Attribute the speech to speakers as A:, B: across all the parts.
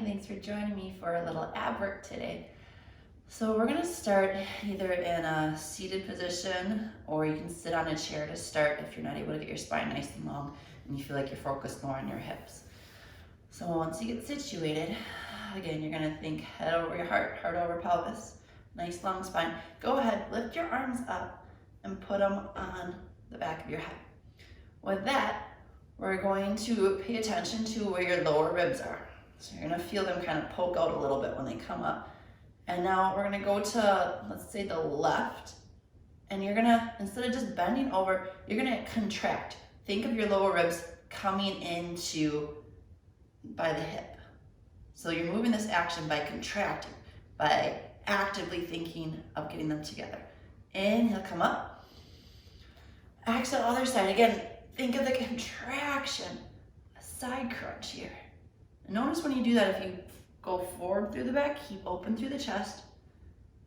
A: Hi, thanks for joining me for a little ab work today. So we're gonna start either in a seated position, or you can sit on a chair to start if you're not able to get your spine nice and long and you feel like you're focused more on your hips. So once you get situated, again, you're gonna think head over your heart over pelvis, nice long spine. Go ahead, lift your arms up and put them on the back of your head. With that, we're going to pay attention to where your lower ribs are. So you're gonna feel them kind of poke out a little bit when they come up. And now we're gonna go to, let's say, the left. And you're gonna, instead of just bending over, you're gonna contract. Think of your lower ribs coming into by the hip. So you're moving this action by contracting, by actively thinking of getting them together. Inhale, come up. Exhale, other side. Again, think of the contraction, a side crunch here. And notice when you do that, if you go forward through the back, keep open through the chest,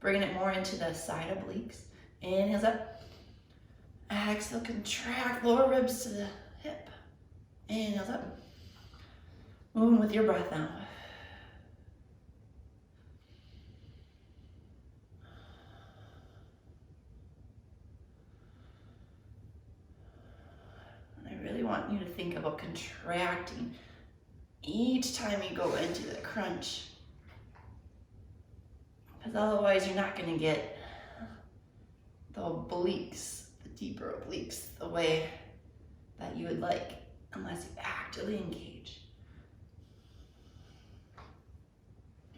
A: bringing it more into the side obliques. Inhale up. Exhale, contract lower ribs to the hip. Inhale up. Moving with your breath now. Want you to think about contracting each time you go into the crunch, because otherwise you're not going to get the obliques, the deeper obliques, the way that you would like unless you actively engage.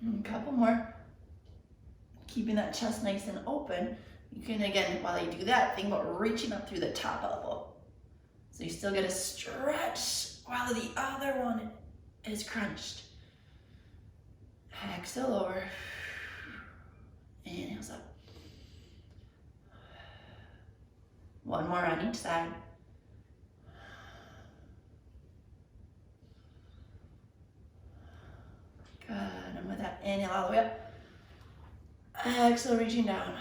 A: And a couple more, keeping that chest nice and open. You can, again, while you do that, think about reaching up through the top elbow. So you still get a stretch while the other one is crunched. Exhale over. Inhales up. One more on each side. Good. And with that, inhale all the way up. Exhale, reaching down.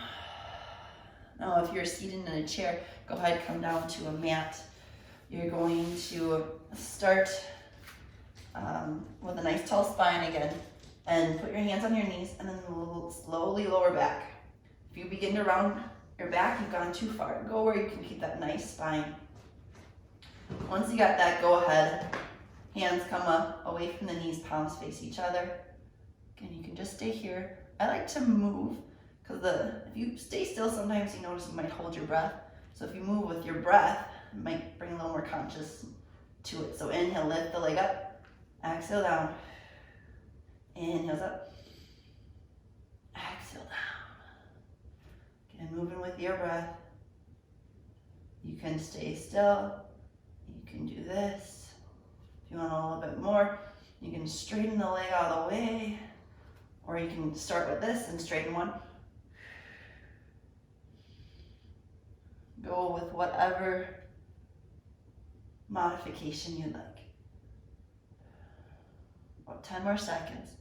A: Now, if you're seated in a chair, go ahead, come down to a mat. You're going to start with a nice tall spine again, and put your hands on your knees and then slowly lower back. If you begin to round your back, you've gone too far. Go where you can keep that nice spine. Once you got that, go ahead. Hands come up, away from the knees, palms face each other. Again, you can just stay here. I like to move, because if you stay still, sometimes you notice you might hold your breath. So if you move with your breath, it might bring a little more conscious to it. So inhale, lift the leg up. Exhale down. Inhales up. Exhale down. Again, moving with your breath. You can stay still. You can do this. If you want a little bit more, you can straighten the leg all the way. Or you can start with this and straighten one. Go with whatever modification you'd like. About 10 more seconds.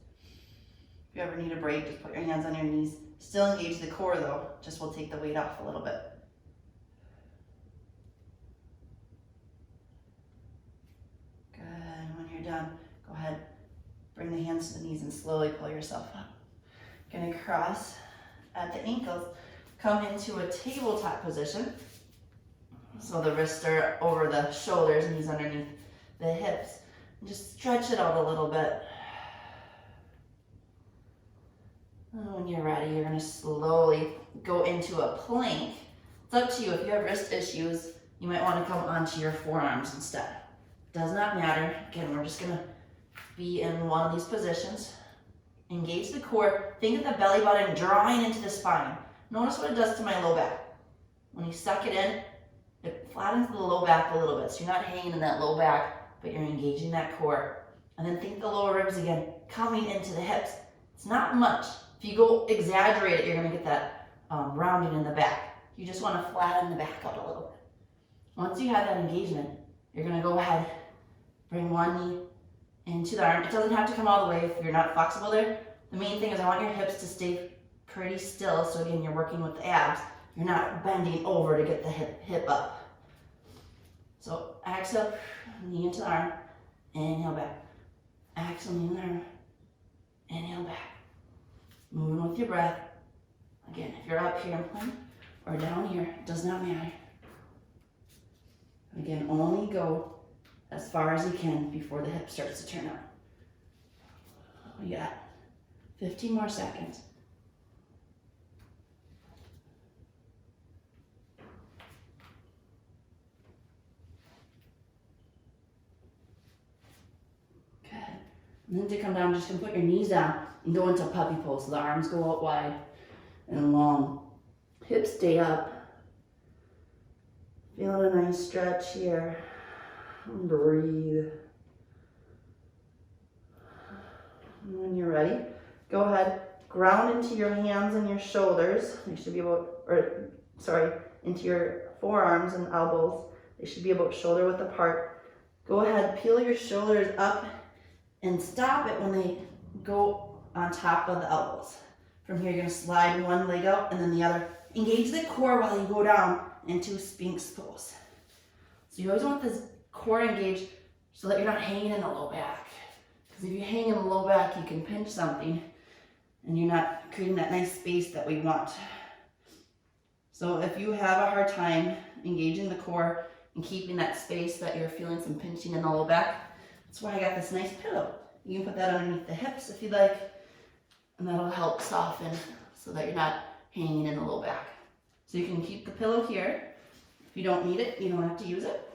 A: If you ever need a break, just put your hands on your knees. Still engage the core though, just we'll take the weight off a little bit. Good, when you're done, go ahead, bring the hands to the knees and slowly pull yourself up. Gonna cross at the ankles, come into a tabletop position. So the wrists are over the shoulders, knees underneath the hips. And just stretch it out a little bit. And when you're ready, you're going to slowly go into a plank. It's up to you. If you have wrist issues, you might want to come onto your forearms instead. Does not matter. Again, we're just going to be in one of these positions. Engage the core. Think of the belly button drawing into the spine. Notice what it does to my low back. When you suck it in, it flattens the low back a little bit, so you're not hanging in that low back, but you're engaging that core. And then think the lower ribs again, coming into the hips. It's not much. If you go exaggerate it, you're gonna get that rounding in the back. You just wanna flatten the back out a little bit. Once you have that engagement, you're gonna go ahead, bring one knee into the arm. It doesn't have to come all the way if you're not flexible there. The main thing is I want your hips to stay pretty still, so again, you're working with the abs. You're not bending over to get the hip up. So exhale, knee into the arm, inhale back. Exhale, knee in the arm, Moving with your breath. Again, if you're up here in plank or down here, it does not matter. Again, only go as far as you can before the hip starts to turn up. We got 15 more seconds. Good. And then to come down, just gonna put your knees down and go into puppy pose. So the arms go out wide and long. Hips stay up. Feeling a nice stretch here. Breathe. And when you're ready, go ahead, ground into your hands and your shoulders. They should be into your forearms and elbows. They should be about shoulder width apart. Go ahead, peel your shoulders up and stop it when they go on top of the elbows. From here, you're gonna slide one leg out and then the other. Engage the core while you go down into Sphinx pose. So you always want this core engaged so that you're not hanging in the low back. Because if you hang in the low back, you can pinch something and you're not creating that nice space that we want. So if you have a hard time engaging the core and keeping that space that you're feeling some pinching in the low back, that's why I got this nice pillow. You can put that underneath the hips if you'd like, and that'll help soften so that you're not hanging in the low back. So you can keep the pillow here. If you don't need it, you don't have to use it.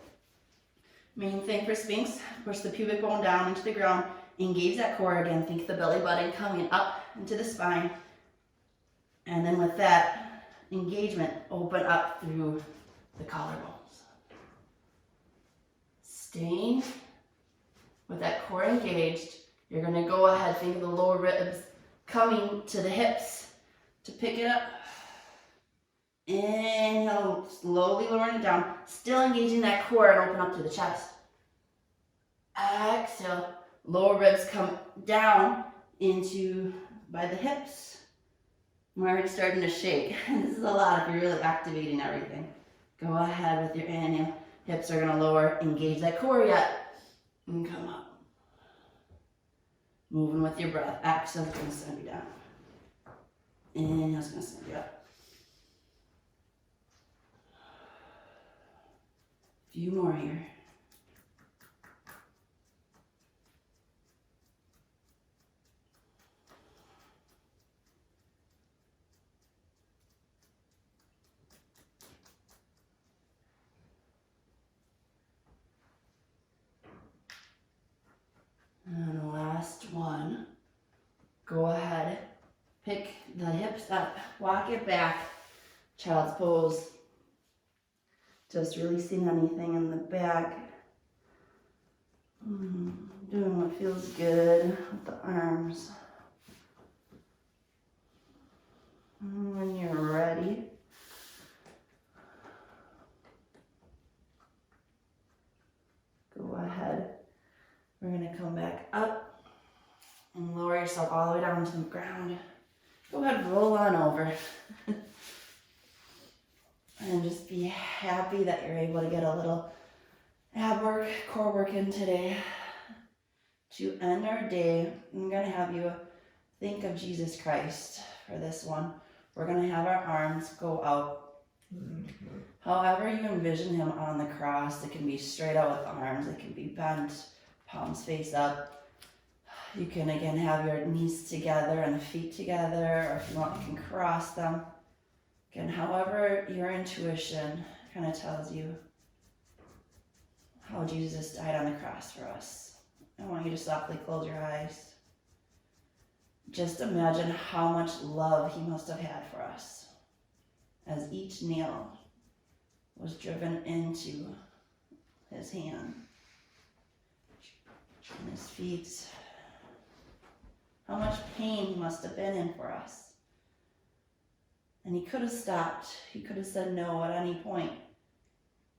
A: Main thing for Sphinx, push the pubic bone down into the ground, engage that core again, think the belly button coming up into the spine. And then with that engagement, open up through the collarbones. Staying with that core engaged, you're gonna go ahead, think of the lower ribs coming to the hips to pick it up. Inhale, slowly lowering it down, still engaging that core and open up to the chest. Exhale, lower ribs come down into by the hips. I'm already starting to shake. This is a lot if you're really activating everything. Go ahead with your inhale. Hips are gonna lower, engage that core yet, and come up. Moving with your breath. Exhale is gonna send you down. Inhale is gonna send you up. Few more here. And the last one. Go ahead, pick the hips up, walk it back, child's pose. Just releasing anything in the back. Doing what feels good with the arms. And when you're ready, go ahead. We're gonna come back up and lower yourself all the way down to the ground. Go ahead, roll on over. And just be happy that you're able to get a little ab work, core work in today. To end our day, I'm going to have you think of Jesus Christ for this one. We're going to have our arms go out. However you envision him on the cross, it can be straight out with arms, it can be bent, palms face up. You can again have your knees together and the feet together, or if you want, you can cross them. Again, however your intuition kind of tells you how Jesus died on the cross for us. I want you to softly close your eyes. Just imagine how much love he must have had for us as each nail was driven into his hand and his feet. How much pain he must have been in for us. And he could have stopped. He could have said no at any point.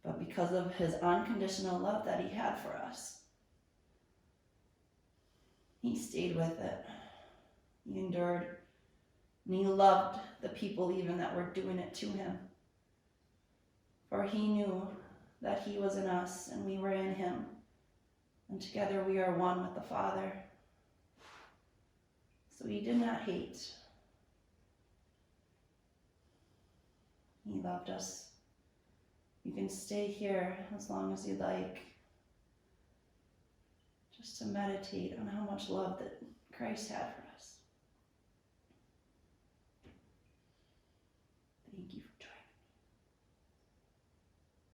A: But because of his unconditional love that he had for us, he stayed with it. He endured. And he loved the people even that were doing it to him. For he knew that he was in us and we were in him. And together we are one with the Father. So he did not hate. He loved us. You can stay here as long as you'd like, just to meditate on how much love that Christ had for us.